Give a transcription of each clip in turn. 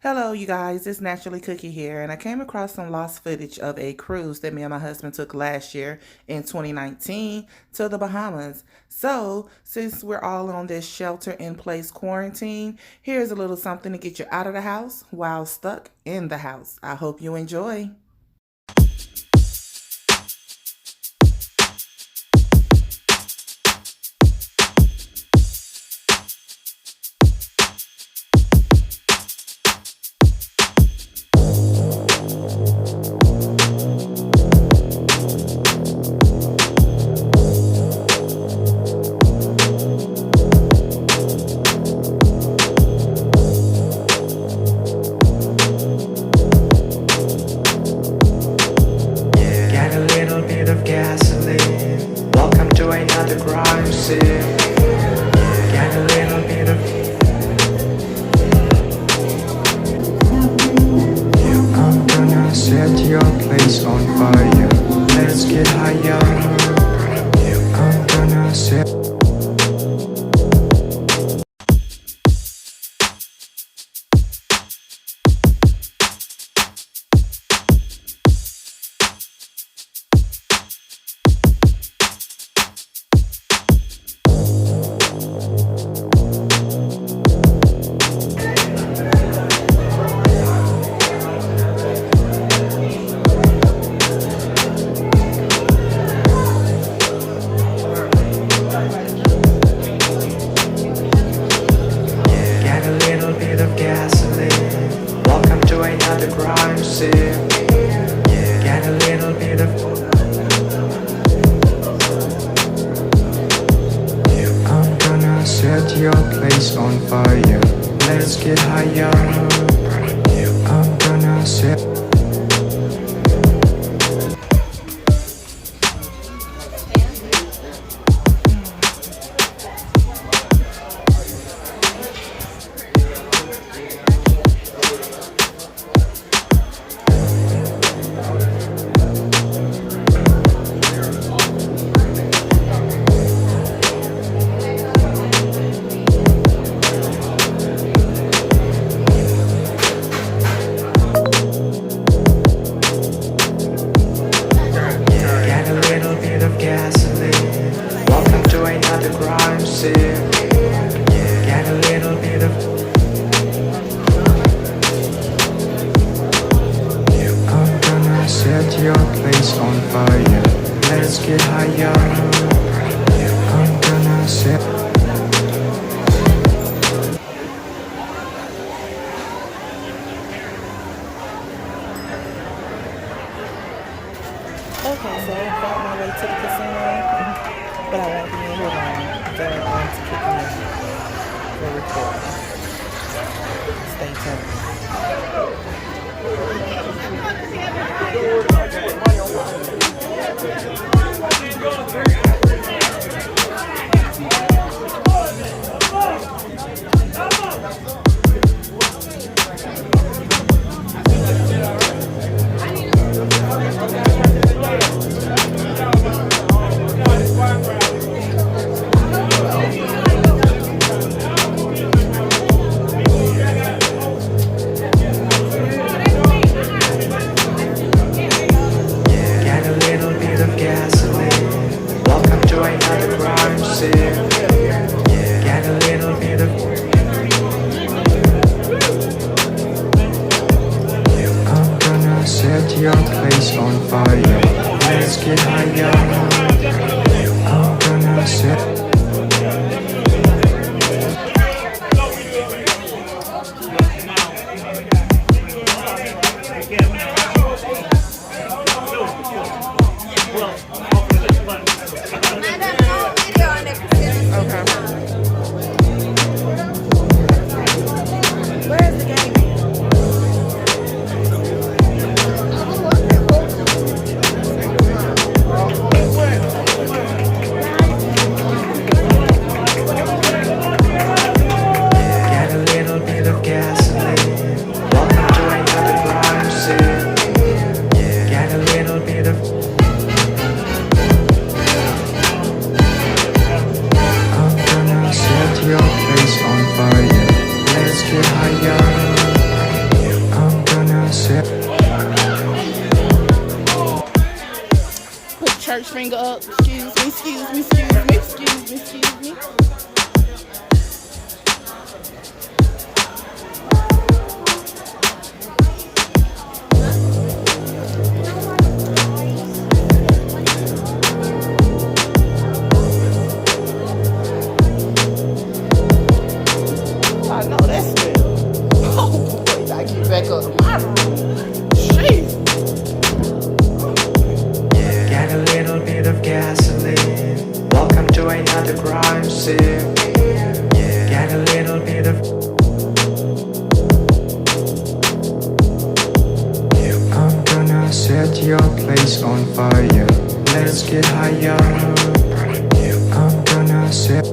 Hello, you guys. It's Naturally Cookie here, and I came across some lost footage of a cruise that me and my husband took last year in 2019 to the Bahamas. So, since we're all on this shelter-in-place quarantine, here's a little something to get you out of the house while stuck in the house. I hope you enjoy. Gasoline. Welcome to another crime scene. Get a little bit of. I'm gonna set your place on fire. Let's get higher. I'm gonna set. Gasoline. Welcome to another crime scene. Get a little bit of. I'm gonna set your place on fire. Let's get higher. I'm gonna set. Gasoline. Welcome to another crime scene. Get a little bit of. I'm gonna set your place on fire. Let's get higher. I'm gonna set. Okay, so I found my way to the casino, but I won't be in here long. They're going to kick me for recording. Stay Gasoline. Welcome to another crime scene. Get a little bit of. I'm gonna set your place on fire. Let's get higher. I'm gonna set. church finger up. Excuse me, excuse me, excuse me, excuse me, excuse me. I know that's it. Oh boy, I get back up to my room. Jeez. Get a little bit of gasoline. Welcome to another crime scene. Get a little bit of. I'm gonna set your place on fire. Let's get higher. I'm gonna set.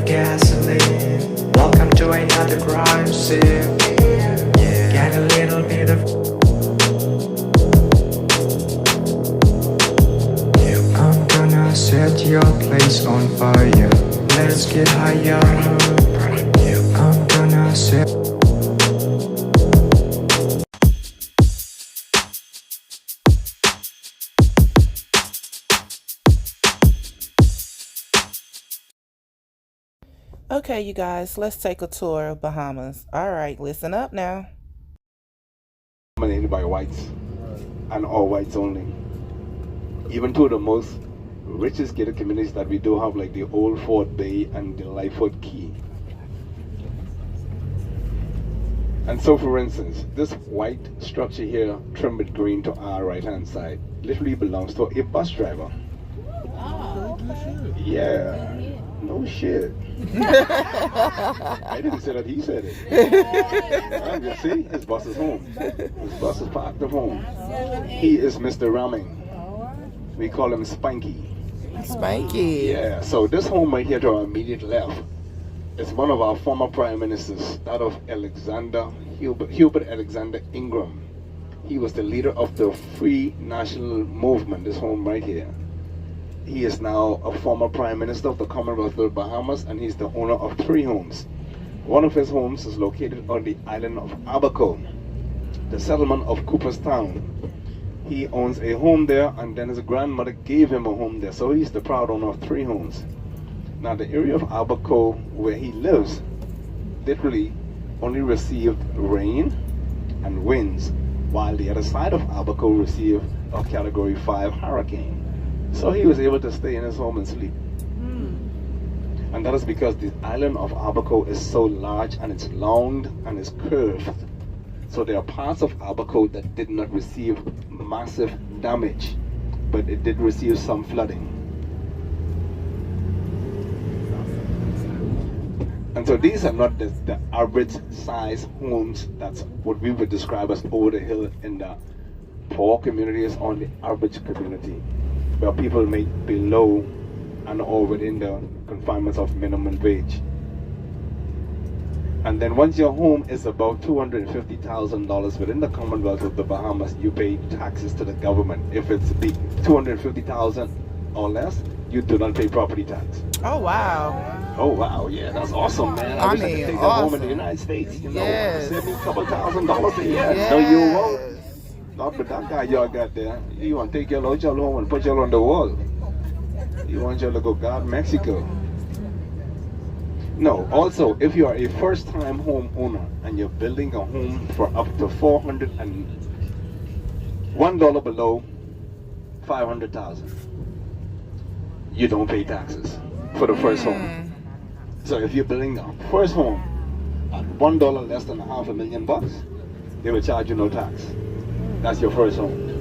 Gasoline. Welcome to another crime scene. Get a little bit of. I'm gonna set your place on fire. Let's get higher. I'm gonna set. Okay, you guys, let's take a tour of Bahamas. All right, listen up now. Dominated by whites and all whites only. Even to the most richest gated communities that we do have, like the Old Fort Bay and the Lightfoot Key. And so, for instance, this white structure here, trimmed with green to our right-hand side, literally belongs to a bus driver. Oh. Yeah. No shit. I didn't say that, he said it. You see, his bus is home. His bus is parked at home. He is Mr. Ramming. We call him Spanky. Spanky. Yeah, so this home right here to our immediate left is one of our former prime ministers, that of Hubert Alexander Ingram. He was the leader of the Free National Movement, this home right here. He is now a former Prime Minister of the Commonwealth of the Bahamas, and he's the owner of 3 homes. One of his homes is located on the island of Abaco, the settlement of Cooperstown. He owns a home there, and then his grandmother gave him a home there, so he's the proud owner of 3 homes. Now the area of Abaco where he lives literally only received rain and winds, while the other side of Abaco received a Category 5 hurricane. So he was able to stay in his home and sleep. And that is because the island of Abaco is so large and it's long and it's curved. So there are parts of Abaco that did not receive massive damage, but it did receive some flooding. And so these are not the average size homes. That's what we would describe as over the hill in the poor communities, on the average community, where people make below and or within the confinements of minimum wage. And then once your home is about $250,000 within the Commonwealth of the Bahamas, you pay taxes to the government. If it's big, $250,000 or less, you do not pay property tax. Oh, wow. Oh wow, yeah, that's awesome, man. I wish I could take that home in the United States, you know, save me a couple $1,000s a year. Yes. No, you won't. Not with that guy y'all got there. You want to take y'all home and put y'all on the wall. You want y'all to go guard Mexico. No, also, if you are a first-time homeowner and you're building a home for up to $401 below $500,000, you don't pay taxes for the first home. So if you're building a first home at $1 less than $500,000, they will charge you no tax. That's your first home.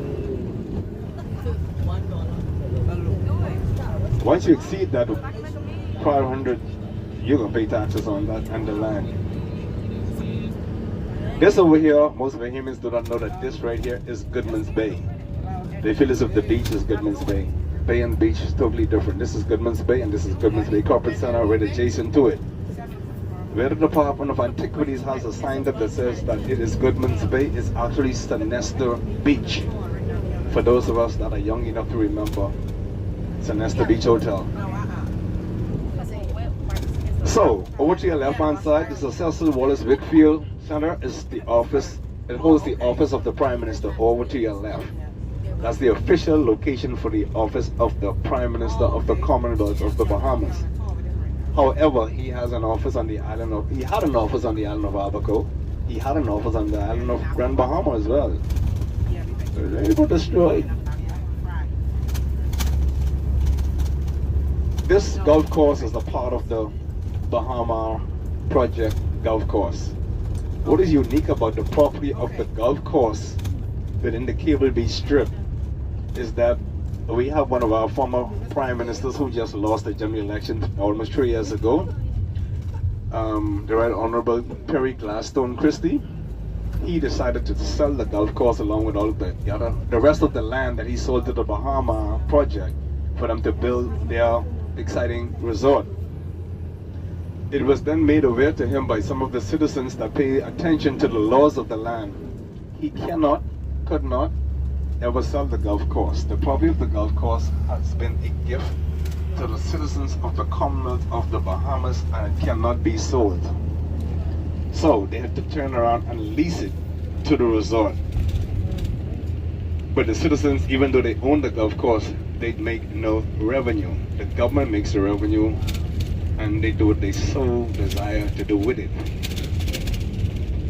Once you exceed that 500, you're gonna pay taxes on that and the land. This over here, most Bahamians do not know that this right here is Goodman's Bay. They feel as if the beach is Goodman's Bay. Bay and beach is totally different. This is Goodman's Bay and this is Goodman's Bay Corporate Center right adjacent to it. Where the Department of Antiquities has a sign up that says that it is Goodman's Bay, is actually Sonesta Beach. For those of us that are young enough to remember Sonesta Beach Hotel. So, over to your left-hand side, this is Cecil Wallace Whitfield Center. Is the office. It holds the office of the Prime Minister. Over to your left. That's the official location for the office of the Prime Minister of the Commonwealth of the Bahamas. However, he has an office on the island of. He had an office on the island of Abaco. He had an office on the island of Grand Bahama as well. It got destroyed. This golf course is a part of the Bahama Project Golf Course. What is unique about the property of the golf course within the Cable Beach Strip is that we have one of our former prime ministers who just lost the general election almost 3 years ago, the Right Honorable Perry Gladstone Christie. He decided to sell the golf course along with all the rest of the land that he sold to the Bahama Project for them to build their exciting resort. It was then made aware to him by some of the citizens that pay attention to the laws of the land. He could not ever sell the golf course. The property of the golf course has been a gift to the citizens of the Commonwealth of the Bahamas and it cannot be sold. So they had to turn around and lease it to the resort. But the citizens, even though they own the golf course, they make no revenue. The government makes the revenue and they do what they so desire to do with it,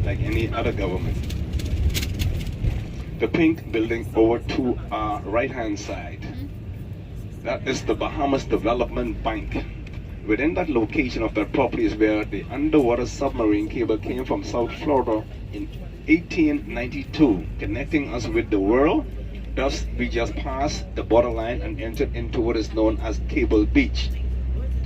like any other government. The pink building over to our right-hand side, that is the Bahamas Development Bank. Within that location of that property is where the underwater submarine cable came from South Florida in 1892, connecting us with the world. Thus, we just passed the borderline and entered into what is known as Cable Beach.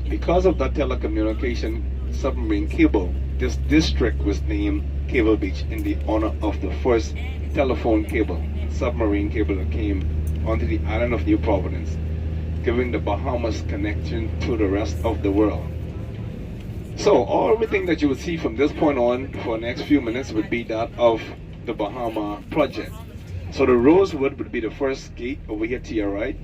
Because of that telecommunication submarine cable, this district was named Cable Beach in the honor of the first telephone cable, submarine cable that came onto the island of New Providence, giving the Bahamas connection to the rest of the world. So everything that you would see from this point on for the next few minutes would be that of the Bahama Project. So the Rosewood would be the first gate over here to your right.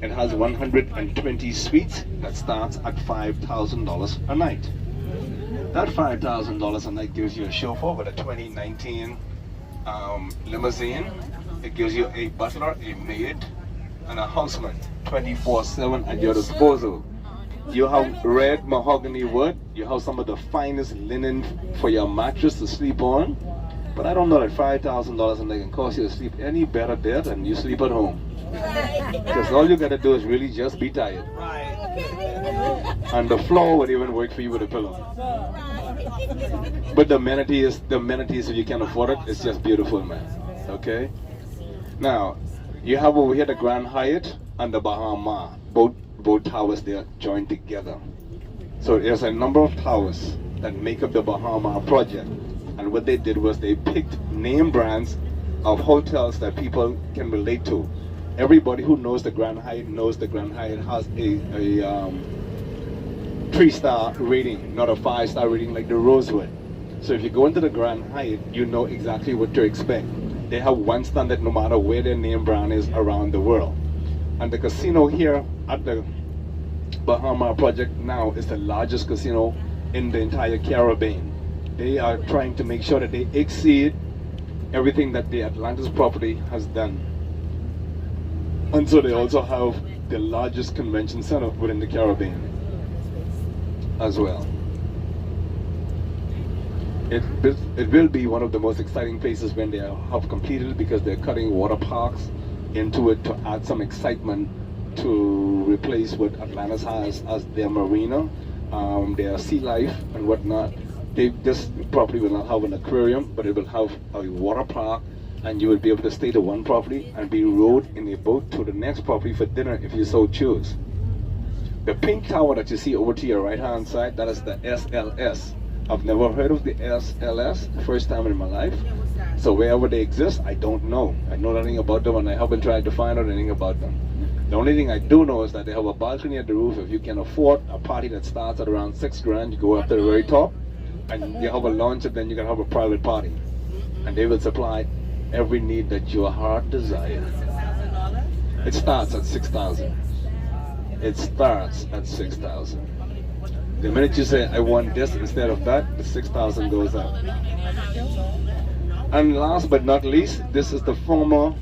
It has 120 suites that starts at $5,000 a night. That $5,000 a night gives you a chauffeur with a 2019 limousine. It gives you a butler, a maid, and a houseman 24/7 at your disposal. You have red mahogany wood. You have some of the finest linen for your mattress to sleep on. But I don't know that $5,000 a night can cost you to sleep any better there than you sleep at home. Because all you gotta do is really just be tired. And the floor would even work for you with a pillow. But the amenities, if you can afford it, it's just beautiful, man. Okay? Now, you have over here the Grand Hyatt and the Bahama. Both towers, they are joined together. So there's a number of towers that make up the Bahama Project. And what they did was they picked name brands of hotels that people can relate to. Everybody who knows the Grand Hyatt knows the Grand Hyatt has a 3-star rating, not a 5-star rating like the Rosewood. So if you go into the Grand Hyatt, you know exactly what to expect. They have one standard no matter where their name brand is around the world. And the casino here at the Bahama Project now is the largest casino in the entire Caribbean. They are trying to make sure that they exceed everything that the Atlantis property has done. And so they also have the largest convention center within the Caribbean as well. It will be one of the most exciting places when they have completed, because they're cutting water parks into it to add some excitement to replace what Atlantis has as their marina, their sea life and whatnot. This property will not have an aquarium, but it will have a water park, and you will be able to stay to one property and be rowed in a boat to the next property for dinner if you so choose. The pink tower that you see over to your right hand side, that is the SLS, I've never heard of the SLS, first time in my life. So wherever they exist, I don't know. I know nothing about them, and I haven't tried to find out anything about them. The only thing I do know is that they have a balcony at the roof. If you can afford a party that starts at around $6,000, you go up to the very top, and you have a lunch, and then you can have a private party. And they will supply every need that your heart desires. It starts at $6,000. It starts at $6,000. The minute you say, I want this instead of that, the $6,000 goes up. And last but not least, this is the former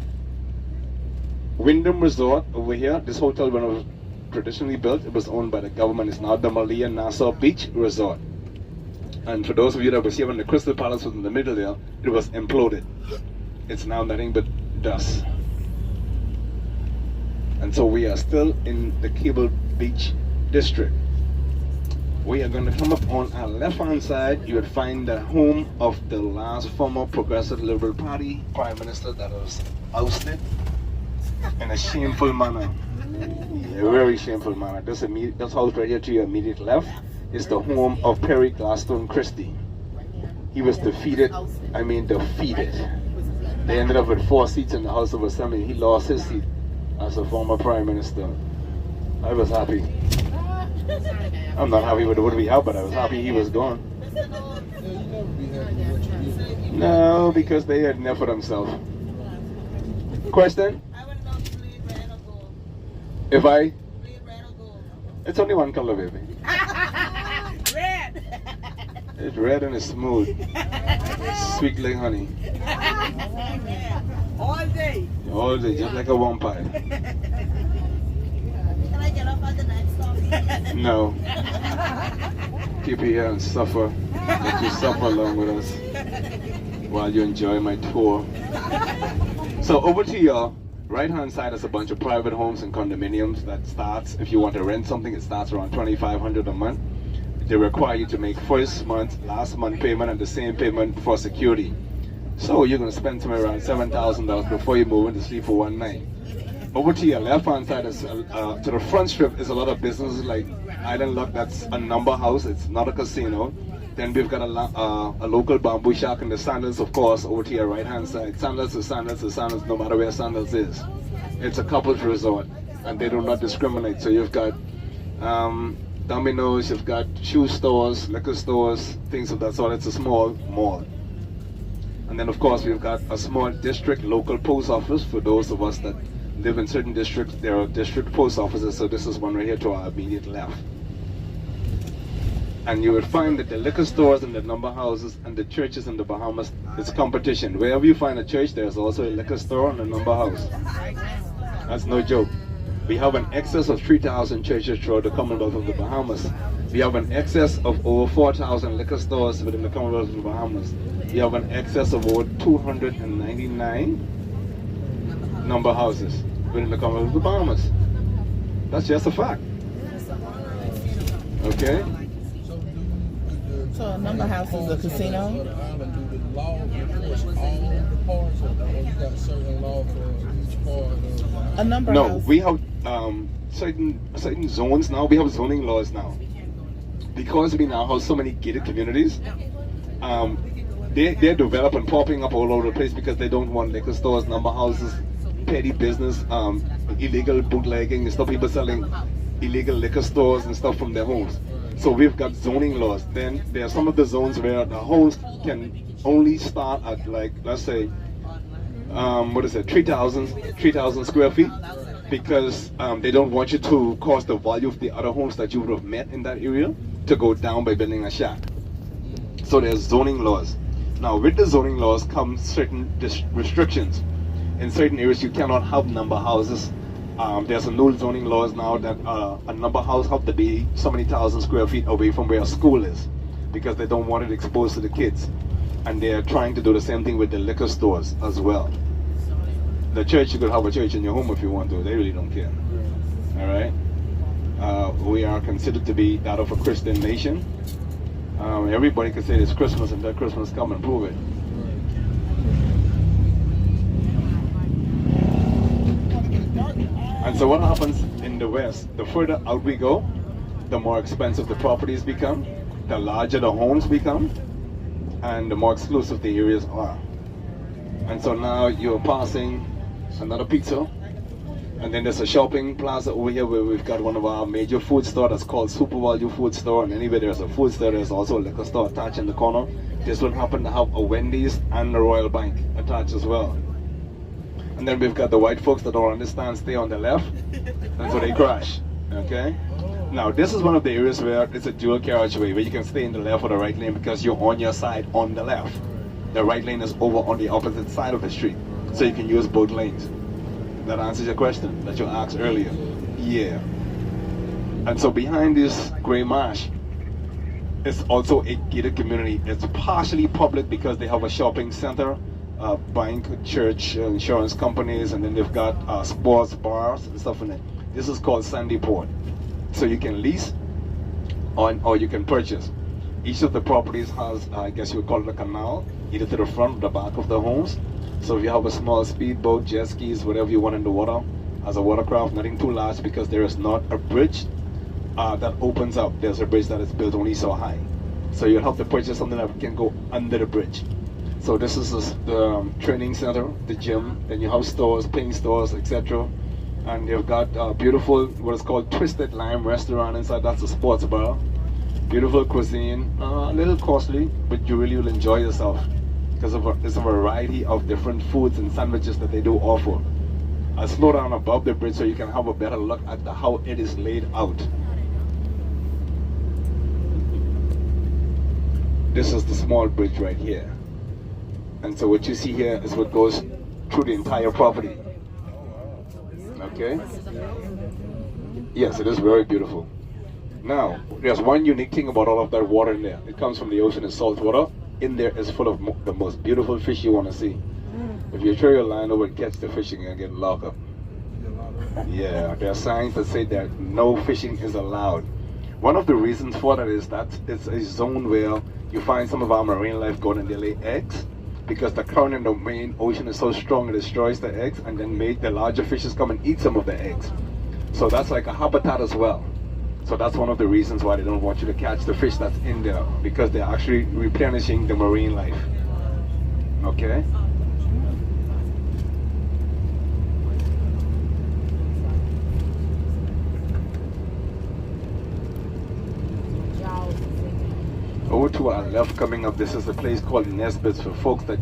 Wyndham Resort over here. This hotel, when it was traditionally built, it was owned by the government. It's now the Malia Nassau Beach Resort. And for those of you that were here when the Crystal Palace was in the middle there, it was imploded. It's now nothing but dust. And so we are still in the Cable Beach district. We are going to come up on our left-hand side. You would find the home of the last former Progressive Liberal Party Prime Minister that was ousted in a shameful manner. A very shameful manner. This house right here to your immediate left is the home of Perry Gladstone Christie. He was defeated. They ended up with 4 seats in the House of Assembly. He lost his seat as a former Prime Minister. I was happy. I'm not happy with what we have, but I was happy he was gone. No, because they had enough for themselves. Question? I would love to bleed red or gold. If I? Bleed red or gold. It's only one color, baby. Red! It's red and it's smooth. Sweet like honey. All day. All day, just like a vampire. Can I get up at the next stop? No. Keep you here and suffer. Let you suffer along with us while you enjoy my tour. So over to your right-hand side is a bunch of private homes and condominiums that starts, if you want to rent something, it starts around $2,500 a month. They require you to make first month, last month payment, and the same payment for security. So you're going to spend somewhere around $7,000 before you move in to sleep for one night. Over to your left-hand side, is, to the front strip, is a lot of businesses like Island Luck, that's a number house, it's not a casino. Then we've got a local bamboo shack, and the Sandals, of course, over to your right-hand side. Sandals is Sandals is Sandals, no matter where Sandals is. It's a couples resort, and they do not discriminate. So you've got Domino's, you've got shoe stores, liquor stores, things of that sort. It's a small mall. And then, of course, we've got a small district local post office for those of us that live in certain districts. There are district post offices, so this is one right here to our immediate left. And you will find that the liquor stores and the number houses and the churches in the Bahamas is competition. Wherever you find a church, there's also a liquor store and a number house. That's no joke. We have an excess of 3,000 churches throughout the Commonwealth of the Bahamas. We have an excess of over 4,000 liquor stores within the Commonwealth of the Bahamas. We have an excess of over 299 number houses within the Commonwealth of the Bahamas. That's just a fact. Okay? So a number house is a casino? A number No, house. we have certain zones now. We have zoning laws now. Because we now have so many gated communities, they're developing, popping up all over the place because they don't want liquor stores, number houses, petty business, illegal bootlegging and stuff, people selling illegal liquor stores and stuff from their homes. So we've got zoning laws. Then there are some of the zones where the homes can only start at, like, let's say, 3,000 square feet, because they don't want you to cause the value of the other homes that you would have met in that area to go down by building a shack. So there's zoning laws. Now with the zoning laws come certain restrictions. In certain areas you cannot have number houses. There's a new zoning laws now that a number house have to be so many thousand square feet away from where a school is, because they don't want it exposed to the kids. And they're trying to do the same thing with the liquor stores as well. The church, you could have a church in your home if you want to. They really don't care. All right? We are considered to be that of a Christian nation. Everybody can say it's Christmas, and that Christmas come and prove it. And so what happens in the West, the further out we go, the more expensive the properties become, the larger the homes become and the more exclusive the areas are. And so now you're passing another pizza, and then there's a shopping plaza over here where we've got one of our major food store that's called Super Value Food Store. And anywhere there's a food store, there's also a liquor store attached in the corner. This one happened to have a Wendy's and a Royal Bank attached as well. And then we've got the white folks that don't understand, stay on the left, and so they crash. Okay? Now this is one of the areas where it's a dual carriageway where you can stay in the left or the right lane because you're on your side on the left. The right lane is over on the opposite side of the street, so you can use both lanes. That answers your question that you asked earlier. Yeah. And so behind this gray marsh, it's also a gated community. It's partially public because they have a shopping center, bank, church, insurance companies, and then they've got sports bars and stuff in it. This is called Sandy Port. So you can lease or you can purchase. Each of the properties has, I guess you would call it a canal, either to the front or the back of the homes. So if you have a small speedboat, jet skis, whatever you want in the water, as a watercraft, nothing too large because there is not a bridge that opens up. There's a bridge that is built only so high. So you'll have to purchase something that can go under the bridge. So this is the training center, the gym, then you have stores, pink stores, etc. And you've got beautiful, what is called Twisted Lime restaurant inside. That's a sports bar. Beautiful cuisine, a little costly, but you really will enjoy yourself. Because there's a variety of different foods and sandwiches that they do offer. I'll slow down above the bridge so you can have a better look at how it is laid out. This is the small bridge right here. And so what you see here is what goes through the entire property. Okay? Yes, it is very beautiful. Now, there's one unique thing about all of that water in there. It comes from the ocean and salt water. In there is full of the most beautiful fish you want to see. If you throw your line over and catch the fish, you're going to get locked up. Yeah, there are signs that say that no fishing is allowed. One of the reasons for that is that it's a zone where you find some of our marine life going and they lay eggs, because the current in the main ocean is so strong it destroys the eggs and then make the larger fishes come and eat some of the eggs. So that's like a habitat as well. So that's one of the reasons why they don't want you to catch the fish that's in there, because they're actually replenishing the marine life. Okay? Over to our left coming up, this is a place called Nesbitt's for folks that,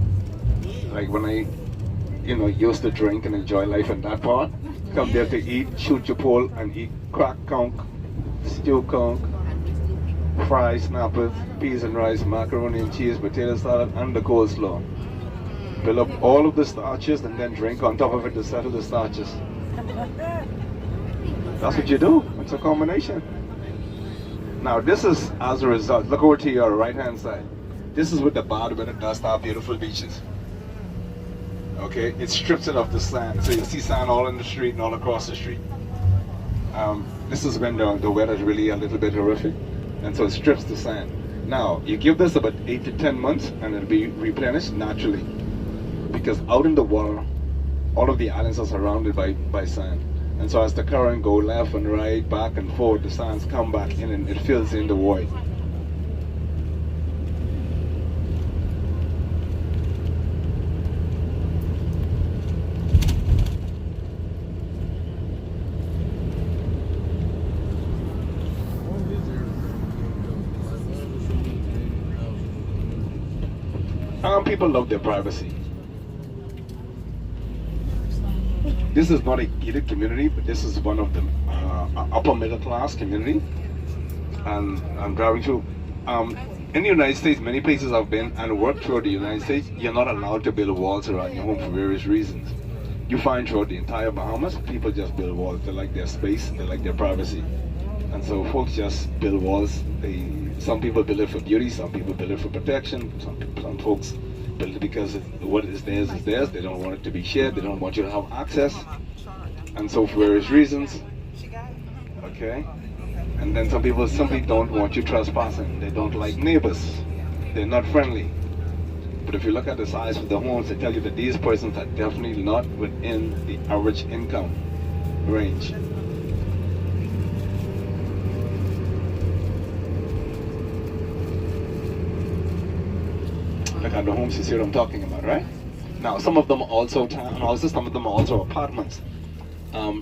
like when I, used to drink and enjoy life in that part, come there to eat, shoot your pole and eat crack conch, stew conch, fries, snappers, peas and rice, macaroni and cheese, potato salad, and the coleslaw. Fill up all of the starches and then drink on top of it to settle the starches. That's what you do. It's a combination. Now this is as a result. Look over to your right hand side. This is what the bad weather does to our beautiful beaches. Okay, it strips it of the sand. So you see sand all in the street and all across the street. This is when the weather is really a little bit horrific, and so it strips the sand. Now you give this about 8 to 10 months and it'll be replenished naturally, because out in the water all of the islands are surrounded by sand, and so as the current go left and right, back and forth, the sands come back in and it fills in the void. People love their privacy. This is not a gated community, but this is one of the upper middle class community. And I'm driving through. In the United States, many places I've been and worked throughout the United States, you're not allowed to build walls around your home for various reasons. You find throughout the entire Bahamas, people just build walls. They like their space, they like their privacy. And so folks just build walls. Some people build it for beauty, some people build it for protection, some folks build it because what is theirs is theirs. They don't want it to be shared, they don't want you to have access. And so for various reasons, okay? And then some people simply don't want you trespassing. They don't like neighbors. They're not friendly. But if you look at the size of the homes, they tell you that these persons are definitely not within the average income range. Look at the homes, you see what I'm talking about, right? Now, some of them are also townhouses, some of them are also apartments.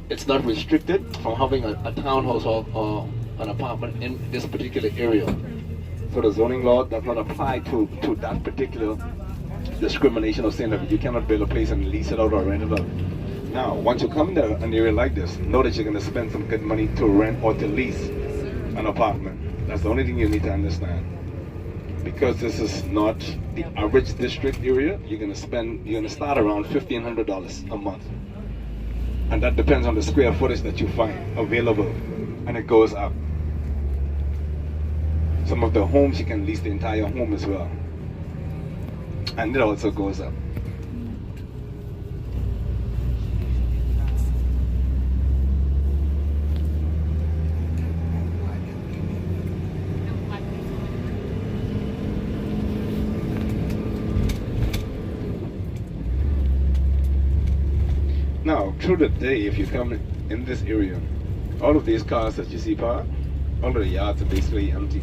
It's not restricted from having a townhouse or an apartment in this particular area. So the zoning law does not apply to that particular discrimination of saying that you cannot build a place and lease it out or rent it out. Now, once you come to an area like this, know that you're going to spend some good money to rent or to lease an apartment. That's the only thing you need to understand. Because this is not the average district area, you're going to start around $1,500 a month. And that depends on the square footage that you find available. And it goes up. Some of the homes you can lease the entire home as well. And it also goes up. Now, through the day, if you come in this area, all of these cars that you see parked, all of the yards are basically empty.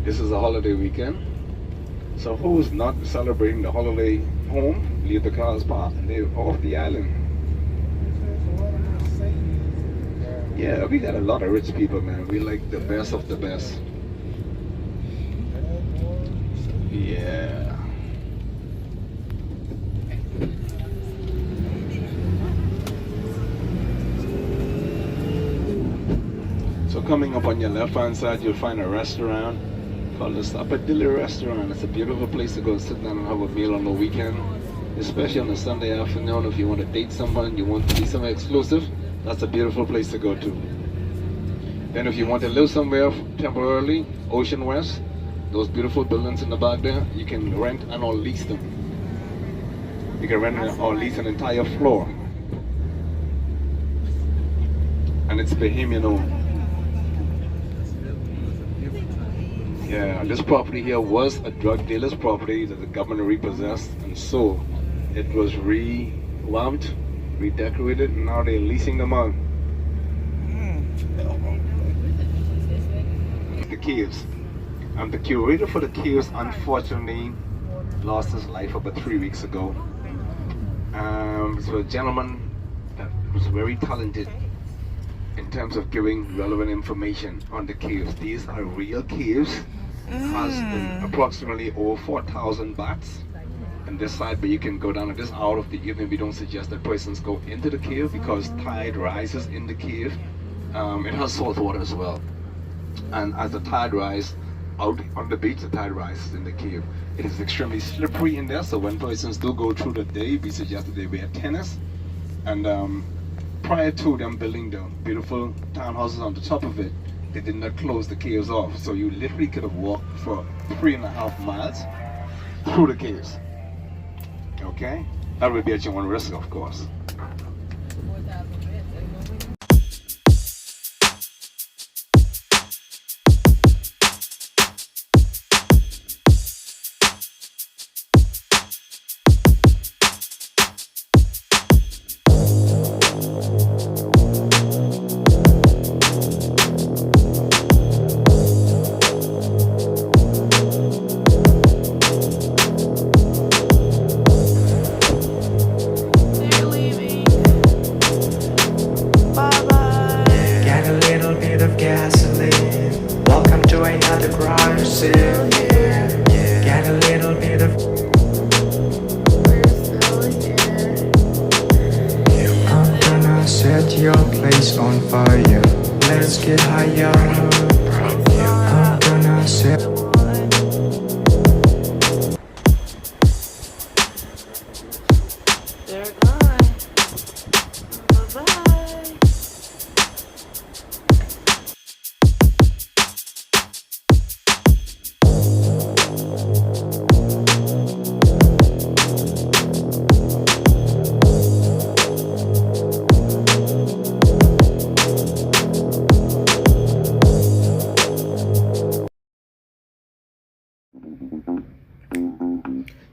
This is a holiday weekend. So who's not celebrating the holiday home, leave the cars parked and they're off the island. Yeah, we got a lot of rich people, man. We like the best of the best. Yeah. So coming up on your left hand side, you'll find a restaurant called the Sappadilly Restaurant. It's a beautiful place to go sit down and have a meal on the weekend, especially on a Sunday afternoon. If you want to date someone and you want to be somewhere exclusive, that's a beautiful place to go to. Then if you want to live somewhere temporarily, Ocean West, those beautiful buildings in the back there, you can rent and or lease them. You can rent or lease an entire floor. And it's Bahamian owned. Yeah, this property here was a drug dealer's property that the government repossessed, and so it was revamped, redecorated, and now they're leasing them out. The caves. And the curator for the caves unfortunately lost his life about 3 weeks ago. So a gentleman that was very talented in terms of giving relevant information on the caves. These are real caves. Has approximately over 4,000 bats on this side, but you can go down at this hour of the evening. We don't suggest that persons go into the cave because tide rises in the cave. It has salt water as well, and as the tide rises out on the beach, the tide rises in the cave. It is extremely slippery in there, so when persons do go through the day, we suggest that they wear tennis. And prior to them building the beautiful townhouses on the top of it, they did not close the caves off, so you literally could have walked for 3.5 miles through the caves. Okay? That would be at your own risk, of course. Set your place on fire. Let's get higher. I'm gonna set. They're gone. Bye-bye.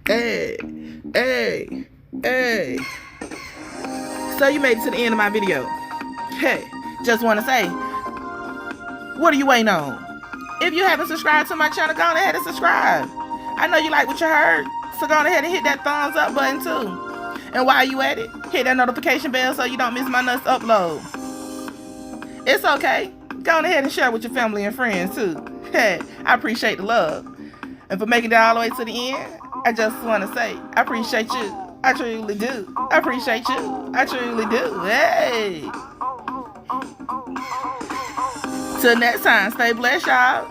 Hey. So you made it to the end of my video. Hey, just want to say, what are you waiting on? If you haven't subscribed to my channel, go ahead and subscribe. I know you like what you heard, so go on ahead and hit that thumbs up button too. And while you at it, hit that notification bell so you don't miss my next upload. It's okay. Go on ahead and share with your family and friends too. Hey, I appreciate the love. And for making it all the way to the end, I just want to say, I appreciate you. I truly do. I appreciate you. I truly do. Hey. Till next time, stay blessed, y'all.